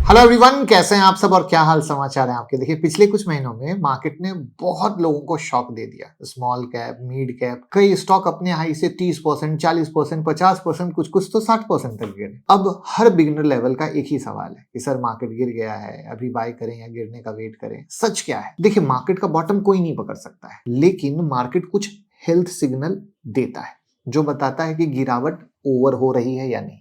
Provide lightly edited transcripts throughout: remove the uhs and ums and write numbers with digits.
Hello everyone, कैसे हैं आप सब और क्या हाल समाचार हैं आपके। देखिए, पिछले कुछ महीनों में मार्केट ने बहुत लोगों को शॉक दे दिया। स्मॉल कैप, मिड कैप, कई स्टॉक अपने हाई से 30%, 40%, 50%, कुछ कुछ तो 60% तक गिरे। अब हर बिगिनर लेवल का एक ही सवाल है कि सर मार्केट गिर गया है, अभी बाय करें या गिरने का वेट करें। सच क्या है? देखिए, मार्केट का बॉटम कोई नहीं पकड़ सकता है, लेकिन मार्केट कुछ हेल्थ सिग्नल देता है जो बताता है कि गिरावट ओवर हो रही है या नहीं।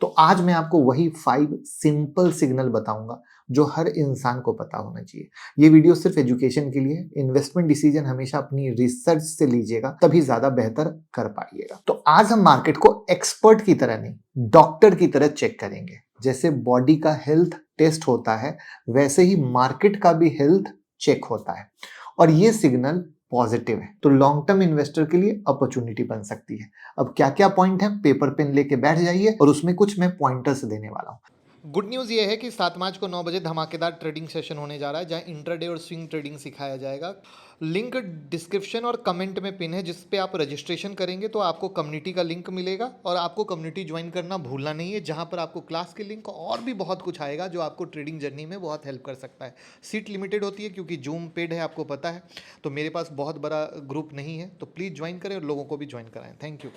तो आज मैं आपको वही 5 सिंपल सिग्नल बताऊंगा जो हर इंसान को पता होना चाहिए। ये वीडियो सिर्फ एजुकेशन के लिए, इन्वेस्टमेंट डिसीजन हमेशा अपनी रिसर्च से लीजिएगा, तभी ज्यादा बेहतर कर पाइएगा। तो आज हम मार्केट को एक्सपर्ट की तरह नहीं, डॉक्टर की तरह चेक करेंगे। जैसे बॉडी का हेल्थ टेस्ट होता है, वैसे ही मार्केट का भी हेल्थ चेक होता है। और ये सिग्नल पॉजिटिव है तो लॉन्ग टर्म इन्वेस्टर के लिए अपॉर्चुनिटी बन सकती है। अब क्या क्या पॉइंट है, पेपर पेन लेके बैठ जाइए और उसमें कुछ मैं पॉइंटर्स देने वाला हूँ। गुड न्यूज़ ये है कि 7 मार्च को 9 बजे धमाकेदार ट्रेडिंग सेशन होने जा रहा है, जहां इंट्राडे और स्विंग ट्रेडिंग सिखाया जाएगा। लिंक डिस्क्रिप्शन और कमेंट में पिन है, जिस पे आप रजिस्ट्रेशन करेंगे तो आपको कम्युनिटी का लिंक मिलेगा और आपको कम्युनिटी ज्वाइन करना भूलना नहीं है, जहां पर आपको क्लास के लिंक और भी बहुत कुछ आएगा जो आपको ट्रेडिंग जर्नी में बहुत हेल्प कर सकता है। सीट लिमिटेड होती है क्योंकि जूम पेड है, आपको पता है। तो मेरे पास बहुत बड़ा ग्रुप नहीं है, तो प्लीज़ ज्वाइन करें और लोगों को भी ज्वाइन कराएं। Thank you.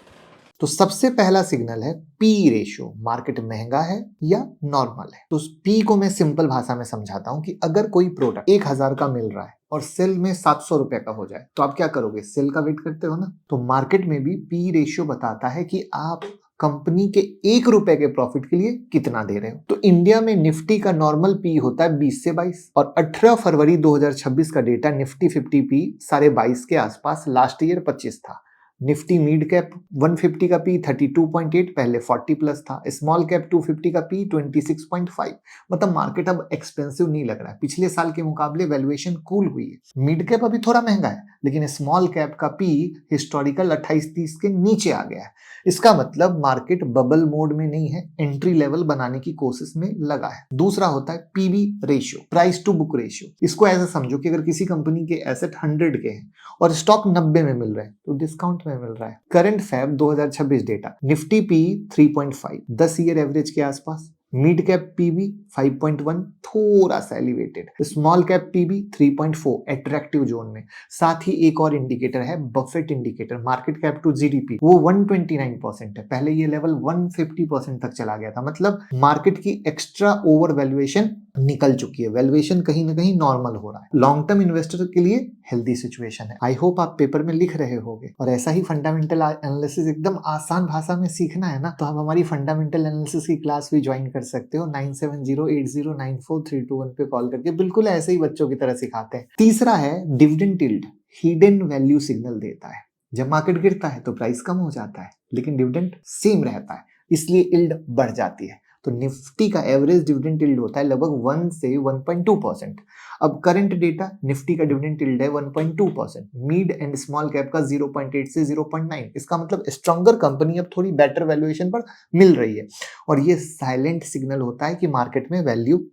तो सबसे पहला सिग्नल है पी रेशियो। मार्केट महंगा है या नॉर्मल है? तो उस पी को मैं सिंपल भाषा में समझाता हूं कि अगर कोई प्रोडक्ट 1000 का मिल रहा है और सेल में 700 रुपए का हो जाए तो आप क्या करोगे? सेल का वेट करते हो ना। तो मार्केट में भी पी रेशियो बताता है कि आप कंपनी के 1 रुपए के प्रॉफिट के लिए कितना दे रहे हो। तो इंडिया में निफ्टी का नॉर्मल पी होता है 20 से 22 और 18 फरवरी 2026 का डेटा निफ्टी 50 पी 22.5 के आसपास, लास्ट ईयर 25 था। निफ्टी मिड कैप 150 का पी 32.8, पहले 40 प्लस था। स्मॉल कैप 250 का पी 26.5। मतलब मार्केट अब एक्सपेंसिव नहीं लग रहा है, पिछले साल के मुकाबले वैल्यूएशन कूल हुई है। मिड कैप अभी थोड़ा महंगा है, लेकिन स्मॉल कैप का पी हिस्टोरिकल 28-30 के नीचे आ गया है। इसका मतलब मार्केट बबल मोड में नहीं है, एंट्री लेवल बनाने की कोशिश में लगा है। दूसरा होता है PB ratio, price to book ratio. इसको ऐसे समझो कि अगर किसी कंपनी के एसेट 100 के हैं और स्टॉक 90 में मिल रहा है तो डिस्काउंट में मिल रहा है। Current Feb 2026 data, Nifty P 3.5, 10 year average के आसपास। मिड कैप पीबी 5.1, थोड़ा सा elevated. Small cap PB 3.4, attractive zone में। साथ ही एक और इंडिकेटर है Buffett indicator, market cap to GDP, वो 129% है। पहले ये लेवल 150% तक चला गया था। मतलब मार्केट की एक्स्ट्रा ओवर वैल्यूएशन निकल चुकी है, वैल्यूएशन कहीं ना कहीं नॉर्मल हो रहा है। लॉन्ग टर्म इन्वेस्टर के लिए हेल्दी सिचुएशन है। आई होप आप पेपर में लिख रहे होंगे। और ऐसा ही फंडामेंटल एनालिसिस एकदम आसान भाषा में सीखना है ना, तो आप हमारी फंडामेंटल एनालिसिस की क्लास भी ज्वाइन कर सकते हो। 9708094321 पे कॉल करके, बिल्कुल ऐसे ही बच्चों की तरह सिखाते हैं। तीसरा है dividend yield, hidden value signal देता है। जब मार्केट गिरता है तो प्राइस कम हो जाता है, लेकिन डिविडेंड सेम रहता है, इसलिए यील्ड बढ़ जाती है। तो निफ्टी का एवरेज डिविडेंड यील्ड होता है लगभग 1 से 1.2%। अब करंट डेटा, निफ्टी का डिविडेंड यील्ड है 1.2%, मिड एंड स्मॉल कैप का 0.8 से 0.9। इसका मतलब स्ट्रॉन्गर कंपनी अब थोड़ी बेटर वैल्यूएशन पर मिल रही है और ये साइलेंट सिग्नल होता है कि मार्केट में वैल्यू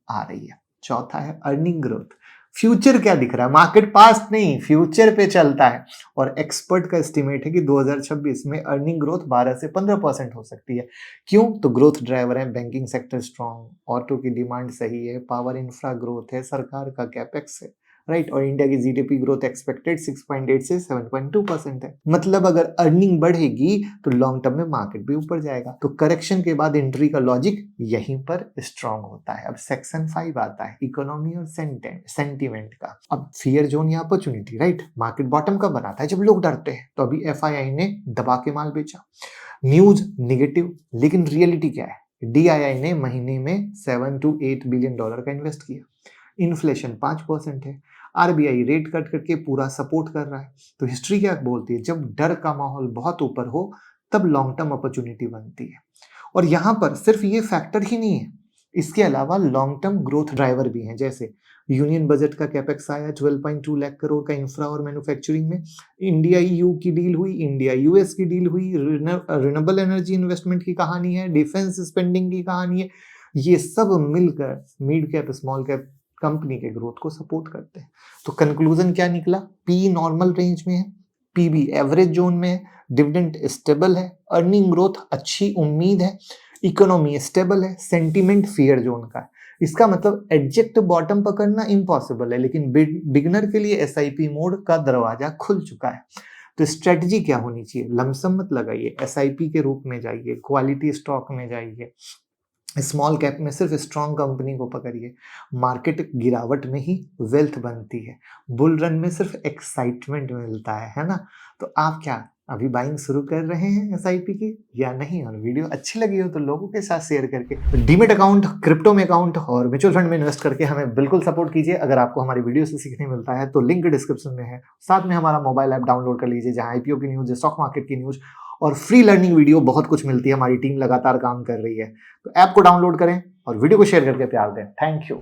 आ रही है। चौथा है अर्निंग ग्रोथ। फ्यूचर क्या दिख रहा है? मार्केट पास्ट नहीं, फ्यूचर पे चलता है और एक्सपर्ट का एस्टिमेट है कि 2026 में अर्निंग ग्रोथ 12 से 15% हो सकती है। क्यों? तो ग्रोथ ड्राइवर है बैंकिंग सेक्टर स्ट्रांग, ऑटो की डिमांड सही है, पावर इंफ्रा ग्रोथ है, सरकार का कैपेक्स है, राइट। और इंडिया की जीडीपी ग्रोथ एक्सपेक्टेड 6.8 से 7.2% है। मतलब अगर अर्निंग बढ़ेगी तो लॉन्ग टर्म में मार्केट भी ऊपर जाएगा। तो करेक्शन के बाद एंट्री का लॉजिक यहीं पर स्ट्रांग होता है। अब सेक्शन 5 आता है, इकोनॉमी और सेंटीमेंट का। अब फियर जोन या अपॉर्चुनिटी, राइट। मार्केट बॉटम कब बनाता है? जब लोग डरते हैं। तो अभी एफआईआई ने दबा के माल बेचा, न्यूज निगेटिव, लेकिन रियलिटी क्या है? डीआईआई ने महीने में 7 to 8 बिलियन डॉलर का इन्वेस्ट किया, इन्फ्लेशन 5% है, आरबीआई रेट कट करके पूरा सपोर्ट कर रहा है। तो हिस्ट्री क्या बोलती है? जब डर का माहौल बहुत ऊपर हो तब लॉन्ग टर्म अपॉर्चुनिटी बनती है। और यहां पर सिर्फ ये फैक्टर ही नहीं है, इसके अलावा लॉन्ग टर्म ग्रोथ ड्राइवर भी हैं। जैसे यूनियन बजट का कैपेक्स आया 12.2 लाख करोड़ का इंफ्रा और मैन्युफैक्चरिंग में। इंडिया ईयू की डील हुई, इंडिया यूएस की डील हुई, रिन्यूएबल एनर्जी इन्वेस्टमेंट की कहानी है, डिफेंस स्पेंडिंग की कहानी है। ये सब मिलकर mid cap small cap company के ग्रोथ को सपोर्ट करते हैं। तो कंक्लूजन क्या निकला? पी नॉर्मल रेंज में है, पीबी एवरेज जोन में है, डिविडेंड स्टेबल है, अर्निंग ग्रोथ अच्छी उम्मीद है, इकोनॉमी स्टेबल है, सेंटीमेंट फियर जोन का है। इसका मतलब एग्जैक्ट बॉटम पकड़ना इम्पॉसिबल है, लेकिन बिगनर के लिए एसआईपी मोड का दरवाजा खुल चुका है। तो स्ट्रेटजी क्या होनी चाहिए? लमसम मत लगाइए, एसआईपी के रूप में जाइए, क्वालिटी स्टॉक में जाइए, स्मॉल कैप में सिर्फ स्ट्रॉन्ग कंपनी को पकड़िए। मार्केट गिरावट में ही वेल्थ बनती है, बुल रन में सिर्फ एक्साइटमेंट मिलता है ना? तो आप क्या अभी बाइंग शुरू कर रहे हैं एसआईपी की या नहीं? और वीडियो अच्छी लगी हो तो लोगों के साथ शेयर करके डीमेट अकाउंट, क्रिप्टो में अकाउंट और म्यूचुअल फंड में इन्वेस्ट करके हमें बिल्कुल सपोर्ट कीजिए। अगर आपको हमारी वीडियो से सीखने मिलता है तो लिंक डिस्क्रिप्शन में है। साथ में हमारा मोबाइल ऐप डाउनलोड कर लीजिए, जहां आईपीओ की न्यूज, स्टॉक मार्केट की न्यूज और फ्री लर्निंग वीडियो बहुत कुछ मिलती है। हमारी टीम लगातार काम कर रही है, तो ऐप को डाउनलोड करें और वीडियो को शेयर करके प्यार दें। Thank you.